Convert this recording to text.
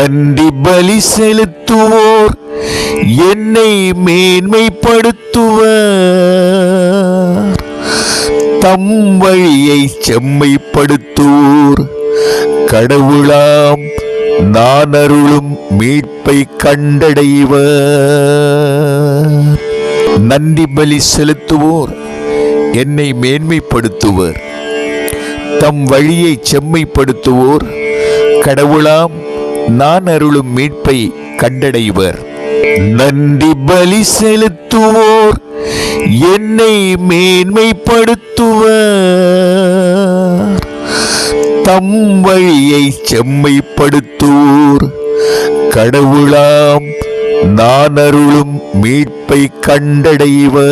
நன்றி பலி செலுத்துவோர் என்னை மேன்மைப்படுத்துவர். தம் வழியை செம்மைப்படுத்துவோர் கடவுளாம் நான் அருளும் மீட்பை கண்டடைவர். நன்றி பலி செலுத்துவோர் என்னை மேன்மைப்படுத்துவர். தம் வழியை செம்மைப்படுத்துவோர் கடவுளாம் நான் அருளும் மீட்பை கண்டடைவர். நன்றி பலி செலுத்துவோர் என்னை மேன்மைப்படுத்துவர். தம் வழியை செம்மைப்படுத்துவோர் கடவுளாம் நான் அருளும் மீட்பை கண்டடைவர்.